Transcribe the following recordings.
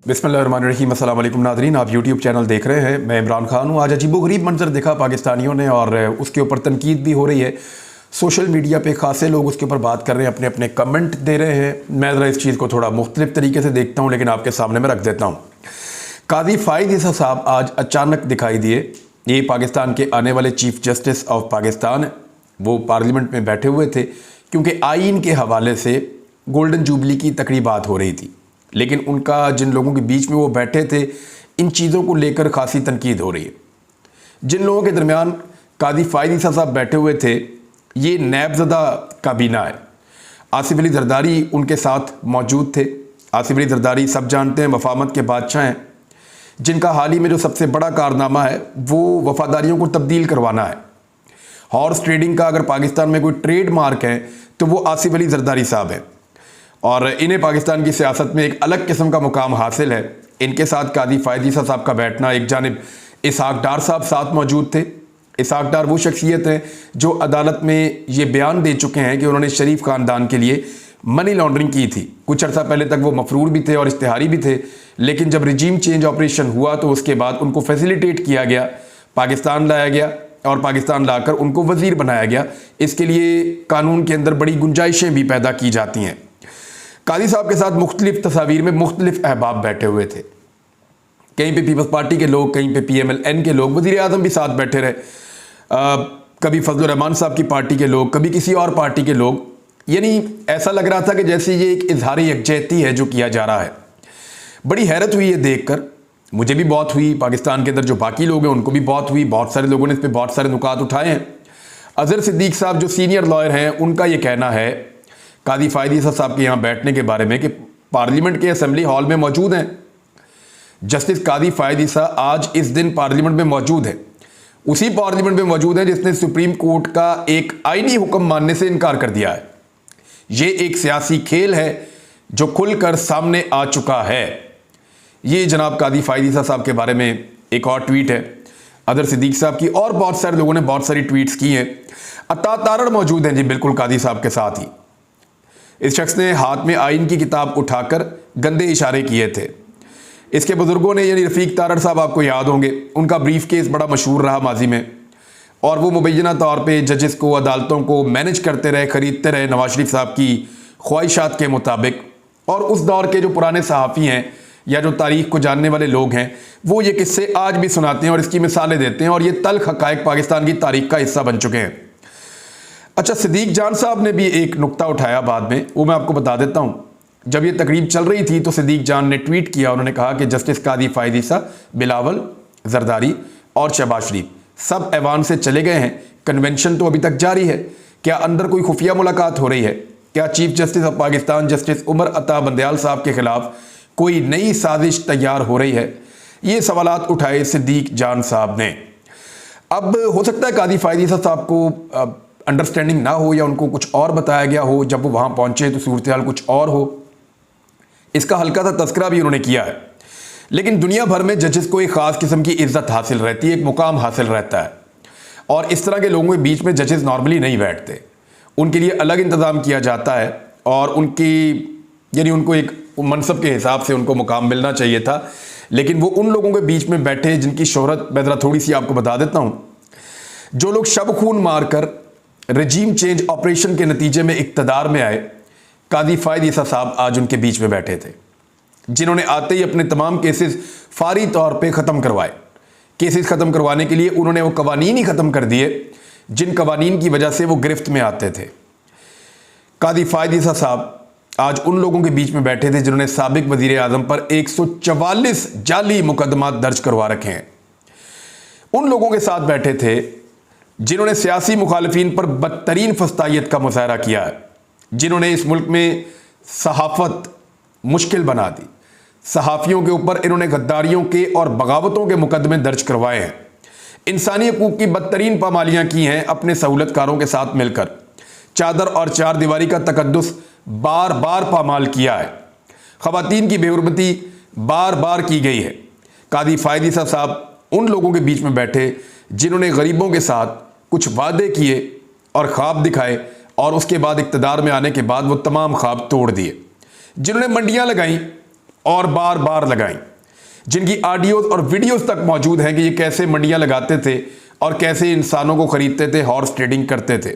बिस्मिल्लाहिर्रहमानिर्रहीम। अस्सलाम वालेकुम नाज़रीन, आप यूट्यूब चैनल देख रहे हैं। मैं इमरान खान हूँ। आज अजीबोगरीब मंजर देखा पाकिस्तानियों ने और उसके ऊपर तनकीद भी हो रही है। सोशल मीडिया पे खासे लोग उसके ऊपर बात कर रहे हैं, अपने अपने कमेंट दे रहे हैं। मैं ज़रा इस चीज़ को थोड़ा मुख्तलिफ तरीके से देखता हूँ, लेकिन आपके सामने मैं रख देता हूँ। काजी फ़ाइज़ ईसा साहब आज अचानक दिखाई दिए। ये पाकिस्तान के आने वाले चीफ़ जस्टिस ऑफ पाकिस्तान है। वो पार्लियामेंट में बैठे हुए थे क्योंकि आइन के हवाले से गोल्डन जुबली की तकरीबात हो रही थी, लेकिन उनका जिन लोगों के बीच में वो बैठे थे, इन चीज़ों को लेकर खासी तनकीद हो रही है। जिन लोगों के दरमियान काजी फ़ाइज़ ईसा साहब बैठे हुए थे, ये नैबज़दा काबीना है। आसिफ अली ज़रदारी उनके साथ मौजूद थे। आसिफ अली ज़रदारी सब जानते हैं, वफामत के बादशाह हैं, जिनका हाल ही में जो सबसे बड़ा कारनामा है वो वफादारियों को तब्दील करवाना है। हॉर्स ट्रेडिंग का अगर पाकिस्तान में कोई ट्रेड मार्क है तो वो आसिफ अली ज़रदारी साहब हैं, और इन्हें पाकिस्तान की सियासत में एक अलग किस्म का मुकाम हासिल है। इनके साथ काजी फ़ाइज़ ईसा साहब का बैठना, एक जानिब इसहाक डार साहब साथ मौजूद थे। इसहाक डार वो शख्सियत हैं जो अदालत में ये बयान दे चुके हैं कि उन्होंने शरीफ ख़ानदान के लिए मनी लॉन्ड्रिंग की थी। कुछ अर्सा पहले तक वो मफरूर भी थे और इश्तिहारी भी थे, लेकिन जब रिजीम चेंज ऑपरेशन हुआ तो उसके बाद उनको फैसिलिटेट किया गया, पाकिस्तान लाया गया और पाकिस्तान लाकर उनको वज़ीर बनाया गया। इसके लिए कानून के अंदर बड़ी गुंजाइशें भी पैदा की जाती हैं। काजी साहब के साथ मुख्तलिफ तस्वीर में मुख्तलिफ अहबाब बैठे हुए थे। कहीं पे पीपल्स पार्टी के लोग, कहीं पे PMLN के लोग, वज़ीर आज़म भी साथ बैठे रहे। कभी फजलुर रहमान साहब की पार्टी के लोग, कभी किसी और पार्टी के लोग। यानी ऐसा लग रहा था कि जैसे ये एक इजहार यकजहती है जो किया जा रहा है। बड़ी हैरत हुई है देखकर, मुझे भी बहुत हुई, पाकिस्तान के अंदर जो बाकी लोग हैं उनको भी बहुत हुई। बहुत सारे लोगों ने इस पर बहुत सारे नुकात उठाए हैं। अज़हर सिद्दीक साहब जो सीनियर लॉयर हैं, उनका ये कहना है काजी फ़ाइज़ ईसा साहब के यहाँ बैठने के बारे में कि पार्लियामेंट के असेंबली हॉल में मौजूद हैं। जस्टिस काजी फ़ाइज़ ईसा आज इस दिन पार्लियामेंट में मौजूद है, उसी पार्लियामेंट में मौजूद है जिसने सुप्रीम कोर्ट का एक आईनी हुक्म मानने से इनकार कर दिया है। ये एक सियासी खेल है जो खुलकर सामने आ चुका है। ये जनाब काजी फ़ाइज़ ईसा साहब के बारे में एक और ट्वीट है अज़हर सिद्दीक साहब की, और बहुत सारे लोगों ने बहुत सारी ट्वीट्स की हैं। अता तारड़ मौजूद हैं जी बिल्कुल काजी साहब के साथ ही। इस शख्स ने हाथ में आइन की किताब उठाकर गंदे इशारे किए थे। इसके बुजुर्गों ने, यानी रफ़ीक तारड़ साहब आपको याद होंगे, उनका ब्रीफ केस बड़ा मशहूर रहा माजी में, और वो मुबैना तौर पे जजेस को, अदालतों को मैनेज करते रहे, ख़रीदते रहे नवाज शरीफ साहब की ख्वाहिशात के मुताबिक। और उस दौर के जो पुराने सहाफ़ी हैं या जो तारीख़ को जानने वाले लोग हैं, वो ये किस्से आज भी सुनाते हैं और इसकी मिसालें देते हैं, और ये तल्ख़ हक़ाइक़ पाकिस्तान की तारीख़ का हिस्सा बन चुके हैं। अच्छा, सिद्दीक जान साहब ने भी एक नुक्ता उठाया बाद में, वो मैं आपको बता देता हूँ। जब ये तकरीब चल रही थी तो सिद्दीक जान ने ट्वीट किया, उन्होंने कहा कि जस्टिस काजी फ़ाइज़ ईसा, बिलावल, ज़रदारी और शहबाज शरीफ सब ऐवान से चले गए हैं। कन्वेंशन तो अभी तक जारी है। क्या अंदर कोई खुफिया मुलाकात हो रही है? क्या chief justice of Pakistan justice Umar Ata Bandial साहब के खिलाफ कोई नई साजिश तैयार हो रही है? ये सवालात उठाए सिद्दीक जान साहब ने। अब हो सकता है काजी फ़ाइज़ ईसा साहब को अंडरस्टैंडिंग ना हो या उनको कुछ और बताया गया हो, जब वो वहाँ पहुँचे तो सूरत हाल कुछ और हो। इसका हल्का सा तस्करा भी उन्होंने किया है। लेकिन दुनिया भर में जजेस को एक ख़ास किस्म की इज्जत हासिल रहती है, एक मुकाम हासिल रहता है, और इस तरह के लोगों के बीच में जजेस नॉर्मली नहीं बैठते। उनके लिए अलग इंतज़ाम किया जाता है, और यानी उनको एक मनसब के हिसाब से उनको मुकाम मिलना चाहिए था। लेकिन वो उन लोगों के बीच में बैठे जिनकी शोहरत, मैं ज़रा थोड़ी सी आपको बता देता हूँ। जो लोग शब खून मारकर रजीम चेंज ऑपरेशन के नतीजे में इक़्तिदार में आए, काजी फ़ाइज़ ईसा साहब आज उनके बीच में बैठे थे, जिन्होंने आते ही अपने तमाम केसेस फारी तौर पे ख़त्म करवाए। केसेस ख़त्म करवाने के लिए उन्होंने वो कवानीन ही ख़त्म कर दिए जिन कवानीन की वजह से वो गिरफ्त में आते थे। काजी फ़ाइज़ ईसा साहब आज उन लोगों के बीच में बैठे थे जिन्होंने साबिक वज़ीर आज़म पर 144 जाली मुकदमा दर्ज करवा रखे हैं। उन लोगों के साथ बैठे थे जिन्होंने सियासी मुखालिफिन पर बदतरीन फस्तायत का मुजाहरा किया है, जिन्होंने इस मुल्क में सहाफ़त मुश्किल बना दी। सहाफ़ियों के ऊपर इन्होंने गद्दारियों के और बगावतों के मुकदमे दर्ज करवाए हैं। इंसानी हकूक़ की बदतरीन पामालियाँ की हैं अपने सहूलतकारों के साथ मिलकर। चादर और चार दीवारी का तकद्दुस बार बार पामाल किया है। ख़वातीन की बेहुरमती बार बार की गई है। काजी फ़ाइज़ ईसा साहब उन लोगों के बीच में बैठे जिन्होंने गरीबों के साथ कुछ वादे किए और ख्वाब दिखाए, और उसके बाद इक़्तिदार में आने के बाद वो तमाम ख्वाब तोड़ दिए। जिन्होंने मंडियाँ लगाईं और बार बार लगाई, जिनकी ऑडियोज और वीडियोस तक मौजूद हैं कि ये कैसे मंडियां लगाते थे और कैसे इंसानों को खरीदते थे, हॉर्स ट्रेडिंग करते थे,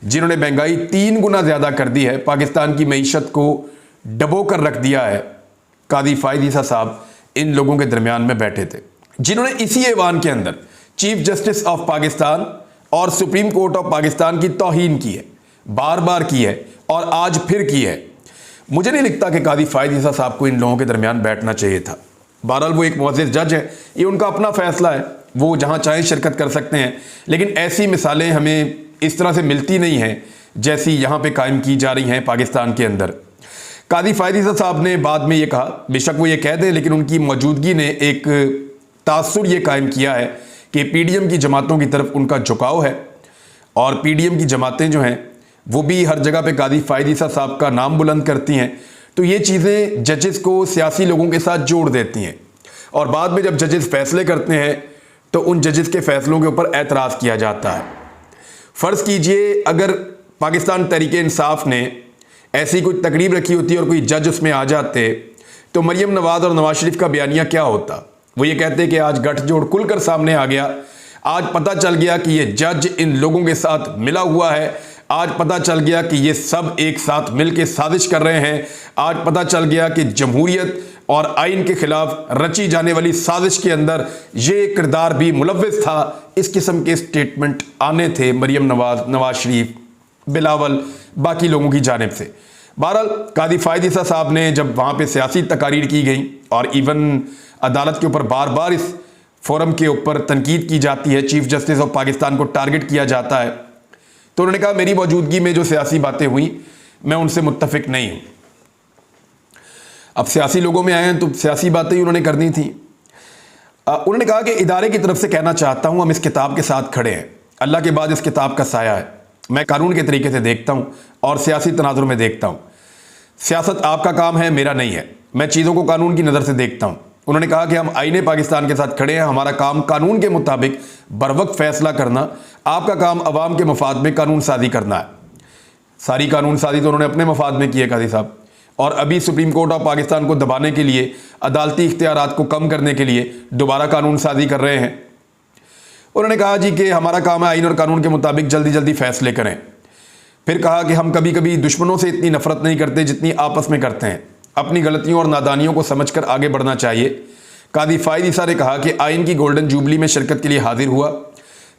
जिन्होंने महंगाई 3 गुना ज़्यादा कर दी है, पाकिस्तान की मईशत को डबो कर रख दिया है। कादी फायद ईसा साहब इन लोगों के दरमियान में बैठे थे, जिन्होंने इसी ऐवान के अंदर चीफ जस्टिस ऑफ पाकिस्तान और सुप्रीम कोर्ट ऑफ पाकिस्तान की तौहीन की है, बार बार की है और आज फिर की है। मुझे नहीं लगता कि कादी फायद ईसा साहब को इन लोगों के दरमियान बैठना चाहिए था। बहरहाल वो एक मुअज़्ज़िज़ जज है, ये उनका अपना फैसला है, वो जहाँ चाहे शिरकत कर सकते हैं, लेकिन ऐसी मिसालें हमें इस तरह से मिलती नहीं हैं जैसी यहाँ पे कायम की जा रही हैं पाकिस्तान के अंदर। कादी फायद ईसा साहब ने बाद में ये कहा, बेशक वो ये कह दें, लेकिन उनकी मौजूदगी ने एक तासुर ये कायम किया है कि पीडीएम की जमातों की तरफ उनका झुकाव है और पीडीएम की जमातें जो हैं वो भी हर जगह पे कादी फायद ईसा साहब का नाम बुलंद करती हैं। तो ये चीज़ें जजेस को सियासी लोगों के साथ जोड़ देती हैं और बाद में जब जजेस फैसले करते हैं तो उन जजेस के फैसलों के ऊपर एतराज़ किया जाता है। फ़र्ज़ कीजिए अगर पाकिस्तान तहरीक इंसाफ ने ऐसी कोई तकरीब रखी होती और कोई जज उसमें आ जाते तो मरियम नवाज़ और नवाज शरीफ का बयानिया क्या होता? वो ये कहते कि आज गठजोड़ खुलकर सामने आ गया, आज पता चल गया कि ये जज इन लोगों के साथ मिला हुआ है, आज पता चल गया कि ये सब एक साथ मिलकर साजिश कर रहे हैं, आज पता चल गया कि जमहूरियत और आइन के खिलाफ रची जाने वाली साजिश के अंदर ये किरदार भी मुलव्विस था। इस किस्म के स्टेटमेंट आने थे मरियम नवाज, नवाज शरीफ, बिलावल, बाकी लोगों की जानिब से। बहरहाल कादी फायद ईसा साहब ने जब वहाँ पे सियासी तकारीर की गई और इवन अदालत के ऊपर बार बार इस फोरम के ऊपर तनकीद की जाती है, चीफ जस्टिस ऑफ पाकिस्तान को टारगेट किया जाता है, तो उन्होंने कहा मेरी मौजूदगी में जो सियासी बातें हुई मैं उनसे मुत्तफिक नहीं हूँ। अब सियासी लोगों में आए हैं तो सियासी बातें ही उन्होंने करनी थी। उन्होंने कहा कि इदारे की तरफ से कहना चाहता हूँ हम इस किताब के साथ खड़े हैं, अल्लाह के बाद इस किताब का साया है, मैं कानून के तरीके से देखता हूँ और सियासी तनाजुर में देखता हूँ। सियासत आपका काम है, मेरा नहीं है, मैं चीज़ों को कानून की नज़र से देखता हूँ। उन्होंने कहा कि हम आईने पाकिस्तान के साथ खड़े हैं, हमारा काम कानून के मुताबिक बरवक्त फैसला करना, आपका काम अवाम के मफाद में कानून साजी करना है। सारी कानून साजी तो उन्होंने अपने मफाद में की है कादी साहब, और अभी सुप्रीम कोर्ट ऑफ पाकिस्तान को दबाने के लिए, अदालती इख्तियारात को कम करने के लिए दोबारा कानून साजी कर रहे हैं। उन्होंने कहा जी कि हमारा काम है आइन और कानून के मुताबिक जल्दी जल्दी फैसले करें। फिर कहा कि हम कभी कभी दुश्मनों से इतनी नफरत नहीं करते जितनी आपस में करते हैं, अपनी गलतियों और नादानियों को समझकर आगे बढ़ना चाहिए। कादी फायद ईसा ने कहा कि आइन की गोल्डन जुबली में शिरकत के लिए हाजिर हुआ,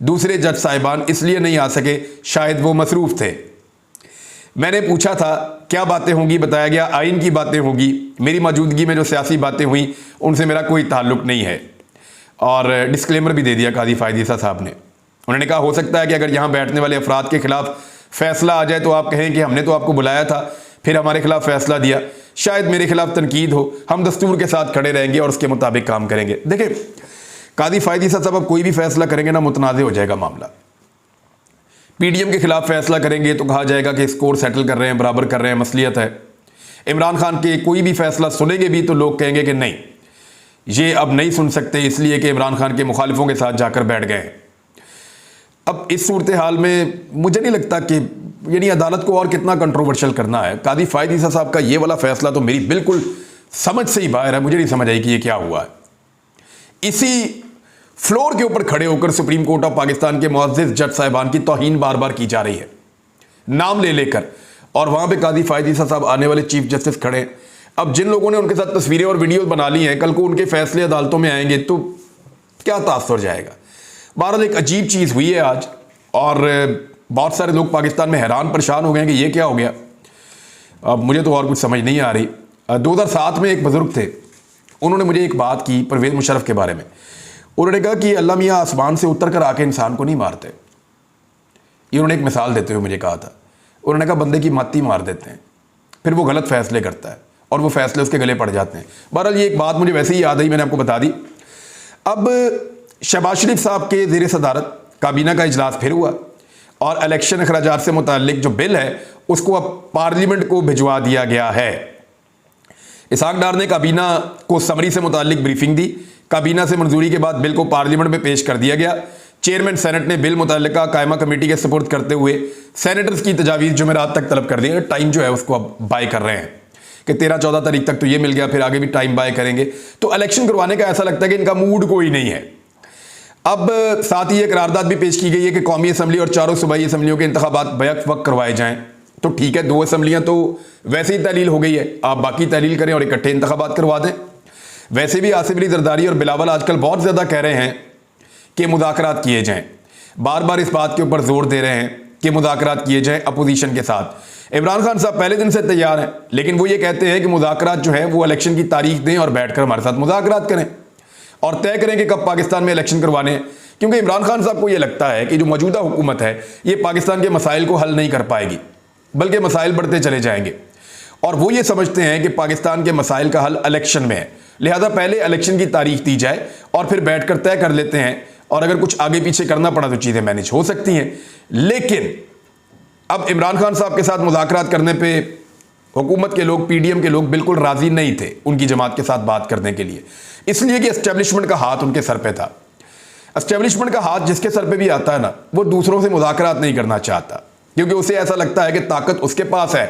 दूसरे जज साहिबान इसलिए नहीं आ सके, शायद वो मसरूफ़ थे। मैंने पूछा था क्या बातें होंगी, बताया गया आइन की बातें होंगी, मेरी मौजूदगी में जो सियासी बातें हुई उनसे मेरा कोई ताल्लुक़ नहीं है। और डिस्क्लेमर भी दे दिया कादी फायद ईसा साहब ने। उन्होंने कहा हो सकता है कि अगर यहाँ बैठने वाले अफराद के खिलाफ फैसला आ जाए तो आप कहें कि हमने तो आपको बुलाया था, फिर हमारे खिलाफ फैसला दिया, शायद मेरे खिलाफ तनकीद हो, हम दस्तूर के साथ खड़े रहेंगे और उसके मुताबिक काम करेंगे। देखिए कादी फायद ईसा साहब अब कोई भी फैसला करेंगे ना मुतनाज़ हो जाएगा मामला। पीडीएम के खिलाफ फैसला करेंगे तो कहा जाएगा कि स्कोर सेटल कर रहे हैं, बराबर कर रहे हैं, मसलियत है। इमरान खान के कोई भी फैसला सुनेंगे भी तो लोग कहेंगे कि नहीं, ये अब नहीं सुन सकते इसलिए कि इमरान खान के मुखालिफों के साथ जाकर बैठ गए हैं। अब इस सूरत हाल में मुझे नहीं लगता कि यानी अदालत को और कितना कंट्रोवर्शियल करना है। कादी फायद ईसा साहब का ये वाला फैसला तो मेरी बिल्कुल समझ से ही बाहर है, मुझे नहीं समझ आई कि ये क्या हुआ है। इसी फ्लोर के ऊपर खड़े होकर सुप्रीम कोर्ट ऑफ पाकिस्तान के मुअज़्ज़िज़ जज साहिबान की तौहीन बार बार की जा रही है, नाम ले लेकर, और वहां पे कादी फायद ईसा साहब आने वाले चीफ जस्टिस खड़े। अब जिन लोगों ने उनके साथ तस्वीरें और वीडियोस बना ली हैं, कल को उनके फैसले अदालतों में आएंगे तो क्या तासुर जाएगा। बहरहाल एक अजीब चीज़ हुई है आज, और बहुत सारे लोग पाकिस्तान में हैरान परेशान हो गए कि ये क्या हो गया। अब मुझे तो और कुछ समझ नहीं आ रही। 2007 में एक बुज़ुर्ग थे, उन्होंने मुझे एक बात की परवेज़ मुशर्रफ के बारे में। उन्होंने कहा कि अल्लाह मियाँ आसमान से उतर कर आके इंसान को नहीं मारते। ये उन्होंने एक मिसाल देते हुए मुझे कहा था। उन्होंने कहा बंदे की मत्ती मार देते हैं, फिर वो गलत फैसले करता है और वो फैसले उसके गले पड़ जाते हैं। बहरहाल ये एक बात मुझे वैसे ही याद आई, मैंने आपको बता दी। अब शहबाज शरीफ साहब के ज़ेर सदारत काबीना का इजलास फिर हुआ और इलेक्शन अखराजात से मुताल्लिक जो बिल है उसको अब पार्लियामेंट को भिजवा दिया गया है। इसहाक डार ने काबीना को समरी से मुताल्लिक ब्रीफिंग दी। काबीना से मंजूरी के बाद बिल को पार्लियामेंट में पेश कर दिया गया। चेयरमैन सेनेट ने बिल मुतल्लिका कायमा कमेटी के सुपुर्द करते हुए सेनेटर्स की तजावीज़ जुमेरात तक तलब कर दी है। टाइम जो है उसको अब बाय कर रहे हैं। कि 13-14 तारीख तक तो ये मिल गया, फिर आगे भी टाइम बाय करेंगे। तो इलेक्शन करवाने का ऐसा लगता है कि इनका मूड कोई नहीं है। अब साथ ही एक करारदाद भी पेश की गई है कि कौमी असम्बली और चारों सूबाई असम्बलियों के इंतखाबात बैक वक्त करवाए जाएं। तो ठीक है, 2 असम्बलियाँ तो वैसे ही तहलील हो गई है, आप बाकी तहलील करें और इकट्ठे इंतखाबात करवा दें। वैसे भी आसिफ अली जरदारी और बिलावल आजकल बहुत ज़्यादा कह रहे हैं कि मुज़ाकरात किए जाएँ, बार बार इस बात के ऊपर जोर दे रहे हैं कि मुज़ाकरात किए जाएँ अपोजिशन के साथ। इमरान खान साहब पहले दिन से तैयार हैं, लेकिन वो ये कहते हैं कि मुज़ाकरात जो है वो इलेक्शन की तारीख दें और बैठकर हमारे साथ मुज़ाकरात करें और तय करें कि कब पाकिस्तान में इलेक्शन करवाने हैं। क्योंकि इमरान खान साहब को ये लगता है कि जो मौजूदा हुकूमत है ये पाकिस्तान के मसाइल को हल नहीं कर पाएगी, बल्कि मसाइल बढ़ते चले जाएंगे। और वो ये समझते हैं कि पाकिस्तान के मसाइल का हल इलेक्शन में है, लिहाजा पहले इलेक्शन की तारीख दी जाए और फिर बैठकर तय कर लेते हैं, और अगर कुछ आगे पीछे करना पड़ा तो चीज़ें मैनेज हो सकती हैं। लेकिन अब इमरान खान साहब के साथ मुज़ाकरात करने पे हुकूमत के लोग, पीडीएम के लोग बिल्कुल राज़ी नहीं थे उनकी जमात के साथ बात करने के लिए, इसलिए कि एस्टेब्लिशमेंट का हाथ उनके सर पे था। एस्टेब्लिशमेंट का हाथ जिसके सर पे भी आता है ना, वो दूसरों से मुज़ाकरात नहीं करना चाहता, क्योंकि उसे ऐसा लगता है कि ताकत उसके पास है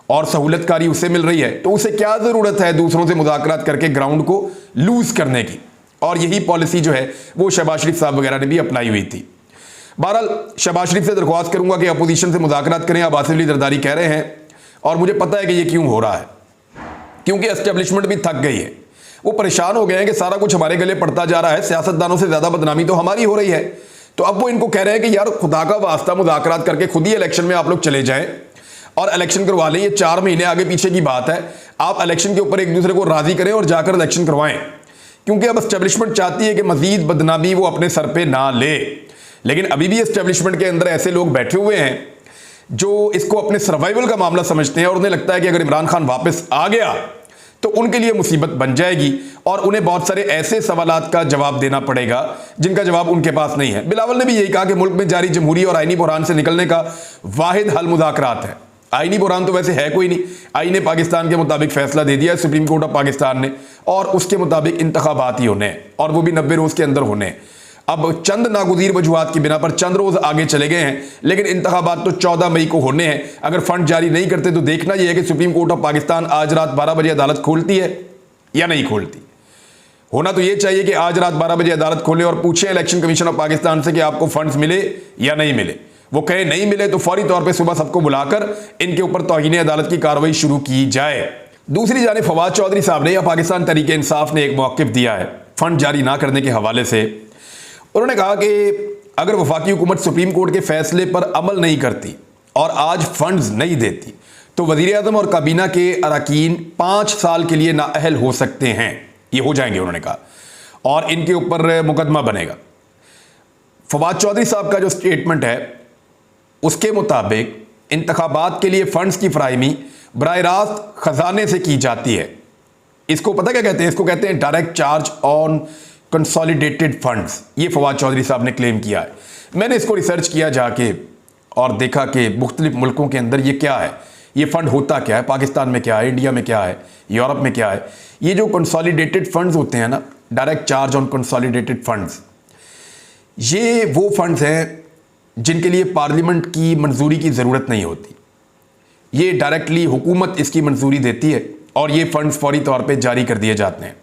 और सहूलतकारी उसे मिल रही है, तो उसे क्या ज़रूरत है दूसरों से मुज़ाकरात करके ग्राउंड को लूज़ करने की। और यही पॉलिसी जो है वो शहबाज शरीफ साहब वगैरह ने भी अपनाई हुई थी। बहरहाल शहबाज शरीफ से दरख्वास्त करूंगा कि अपोजिशन से मुज़ाकरात करें, अब आसिफ अली जरदारी कह रहे हैं, और मुझे पता है कि ये क्यों हो रहा है, क्योंकि एस्टेब्लिशमेंट भी थक गई है। वो परेशान हो गए हैं कि सारा कुछ हमारे गले पड़ता जा रहा है, सियासतदानों से ज़्यादा बदनामी तो हमारी हो रही है। तो अब वो इनको कह रहे हैं कि यार खुदा का वास्ता मुज़ाकरात करके खुद ही इलेक्शन में आप लोग चले जाएं और इलेक्शन करवा लें। ये 4 महीने आगे पीछे की बात है, आप इलेक्शन के ऊपर एक दूसरे को राज़ी करें और जाकर इलेक्शन करवाएं, क्योंकि अब एस्टेब्लिशमेंट चाहती है कि मजीद बदनामी वो अपने सर पे ना ले। लेकिन अभी भी एस्टेब्लिशमेंट के अंदर ऐसे लोग बैठे हुए हैं जो इसको अपने सर्वाइवल का मामला समझते हैं, और उन्हें लगता है कि अगर इमरान खान वापस आ गया तो उनके लिए मुसीबत बन जाएगी और उन्हें बहुत सारे ऐसे सवालात का जवाब देना पड़ेगा जिनका जवाब उनके पास नहीं है। बिलावल ने भी यही कहा कि मुल्क में जारी जमहूरी और आईनी बुहरान से निकलने का वाहिद हल मुज़ाकरात है। आईनी बुहरान तो वैसे है कोई नहीं, आईने पाकिस्तान के मुताबिक फैसला दे दिया है सुप्रीम कोर्ट ऑफ पाकिस्तान ने, और उसके मुताबिक इंतखाबात ही होने हैं, और वो भी 90 रोज़ के अंदर होने हैं। अब चंद नागुज़ीर वजूहात की बिना पर चंद रोज़ आगे चले गए हैं, लेकिन इंतखाबात तो 14 मई को होने हैं। अगर फंड जारी नहीं करते तो देखना यह है कि सुप्रीम कोर्ट ऑफ पाकिस्तान आज रात 12 बजे अदालत खोलती है या नहीं खोलती। होना तो यह चाहिए कि आज रात 12 बजे अदालत खोले और पूछे इलेक्शन कमीशन ऑफ पाकिस्तान से कि आपको फंड्स मिले या नहीं मिले। वो कहे नहीं मिले तो फौरी तौर पर सुबह सबको बुलाकर इनके ऊपर तौहीन अदालत की कार्रवाई शुरू की जाए। दूसरी जानिब फवाद चौधरी साहब ने या पाकिस्तान तहरीक इंसाफ ने एक मौक़िफ़ दिया है फंड जारी ना करने के हवाले से। उन्होंने कहा कि अगर वफाकी हुकूमत सुप्रीम कोर्ट के फैसले पर अमल नहीं करती और आज फंड्स नहीं देती तो वज़ीर आज़म और काबीना के अरकान 5 साल के लिए नाअहल हो सकते हैं, ये हो जाएंगे उन्होंने कहा, और इनके ऊपर मुकदमा बनेगा। फवाद चौधरी साहब का जो स्टेटमेंट है उसके मुताबिक इंतखाबात के लिए फ़ंड्स की फराहमी बराह रास्त ख़जाने से की जाती है। इसको पता क्या कहते हैं? इसको कहते हैं direct charge on consolidated funds. ये फवाद चौधरी साहब ने क्लेम किया है। मैंने इसको रिसर्च किया जाके और देखा कि मुख्तलिफ मुल्कों के अंदर ये क्या है, ये फ़ंड होता क्या है, पाकिस्तान में क्या है, इंडिया में क्या है, यूरोप में क्या है। ये जो कंसोलिडेटेड फंड्स होते हैं ना, direct charge on consolidated funds, ये वो फंड्स हैं जिनके लिए पार्लियामेंट की मंजूरी की ज़रूरत नहीं होती। ये डायरेक्टली हुकूमत इसकी मंजूरी देती है और ये फंड्स फौरी तौर पे जारी कर दिए जाते हैं।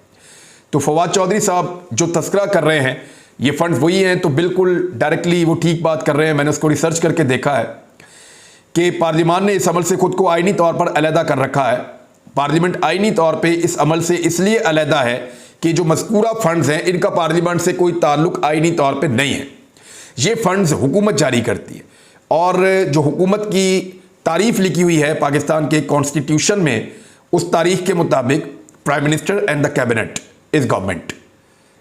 तो फवाद चौधरी साहब जो तस्करा कर रहे हैं ये फंड्स वही हैं, तो बिल्कुल डायरेक्टली वो ठीक बात कर रहे हैं। मैंने उसको रिसर्च करके देखा है कि पार्लियामान ने इस अमल से खुद को आईनी तौर पर अलहदा कर रखा है। पार्लियामेंट आईनी तौर पे इस अमल से इसलिए अलहदा है कि जो मज़कूरा फंड्स हैं इनका पार्लियामेंट से कोई ताल्लुक आईनी तौर पे नहीं है। ये फंड्स हुकूमत जारी करती है, और जो हुकूमत की तारीफ लिखी हुई है पाकिस्तान के कॉन्स्टिट्यूशन में, उस तारीख के मुताबिक prime minister and the cabinet is government,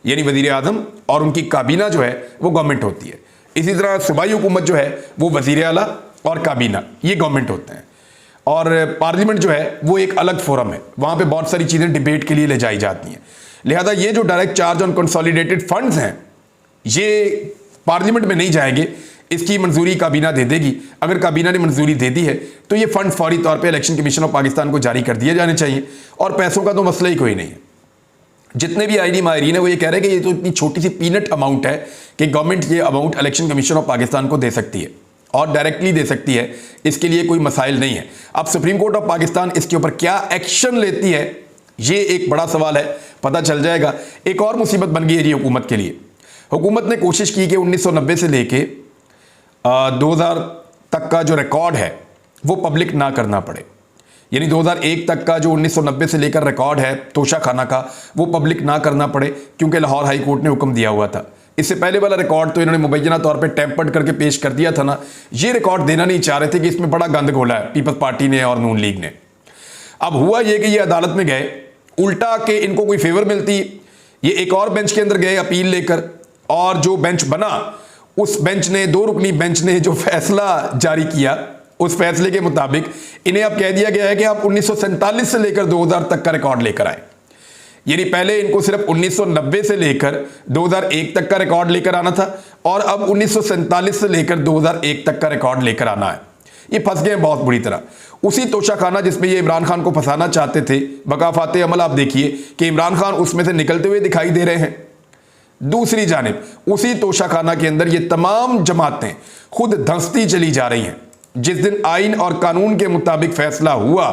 यानी वज़ीर आज़म और उनकी काबीना जो है वो गवर्नमेंट होती है। इसी तरह सूबाई हुकूमत जो है वो वज़ीर आला और काबीना ये गवर्नमेंट होते हैं, और पार्लियामेंट जो है वो एक अलग फोरम है, वहाँ पे बहुत सारी चीज़ें डिबेट के लिए ले जाई जाती हैं। लिहाजा ये जो direct charge on consolidated funds हैं ये पार्लियामेंट में नहीं जाएंगे, इसकी मंजूरी काबीना दे देगी। अगर काबीना ने मंजूरी दे दी है तो ये फंड फौरी तौर पे इलेक्शन कमीशन ऑफ पाकिस्तान को जारी कर दिए जाने चाहिए, और पैसों का तो मसला ही कोई नहीं है। जितने भी आईनी माहिरीन है वो ये कह रहे हैं कि ये तो इतनी छोटी सी पीनट अमाउंट है कि गवर्नमेंट ये amount election commission of Pakistan को दे सकती है, और डायरेक्टली दे सकती है, इसके लिए कोई मसाइल नहीं है। अब सुप्रीम कोर्ट ऑफ पाकिस्तान इसके ऊपर क्या एक्शन लेती है, ये एक बड़ा सवाल है, पता चल जाएगा। एक और मुसीबत बन गई है जी हुकूमत के लिए। हुकूमत ने कोशिश की कि 1990 से लेके 2000 तक का जो रिकॉर्ड है वो पब्लिक ना करना पड़े, यानी 2001 तक का जो 1990 से लेकर रिकॉर्ड है तोशा खाना का, वो पब्लिक ना करना पड़े, क्योंकि लाहौर हाई कोर्ट ने हुक्म दिया हुआ था। इससे पहले वाला रिकॉर्ड तो इन्होंने मुबैना तौर पे टेम्पर्ड करके पेश कर दिया था ना, ये रिकॉर्ड देना नहीं चाह रहे थे कि इसमें बड़ा गंद घोला है पीपल्स पार्टी ने और नून लीग ने। अब हुआ ये कि ये अदालत में गए, उल्टा के इनको कोई फेवर मिलती, ये एक और बेंच के अंदर गए अपील लेकर, और जो बेंच बना उस बेंच ने, 2 रुकनी बेंच ने जो फैसला जारी किया, उस फैसले के मुताबिक इन्हें अब कह दिया गया है कि आप 1947 से लेकर 2000 तक का रिकॉर्ड लेकर आए। यानी पहले इनको सिर्फ 1990 से लेकर 2001 तक का रिकॉर्ड लेकर आना था, और अब 1947 से लेकर 2001 तक का रिकॉर्ड लेकर आना है। ये फंस गए बहुत बुरी तरह उसी तोशाखाना जिसमें ये इमरान खान को फंसाना चाहते थे। बकाफाते अमल आप देखिए कि इमरान खान उसमें से निकलते हुए दिखाई दे रहे हैं। दूसरी जानिब उसी तोशाखाना के अंदर ये तमाम जमातें खुद धंसती चली जा रही हैं। जिस दिन आइन और कानून के मुताबिक फैसला हुआ,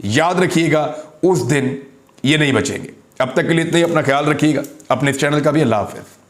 याद रखिएगा उस दिन ये नहीं बचेंगे। अब तक के लिए इतना ही, अपना ख्याल रखिएगा, अपने इस चैनल का भी। अल्लाह हाफ़िज़।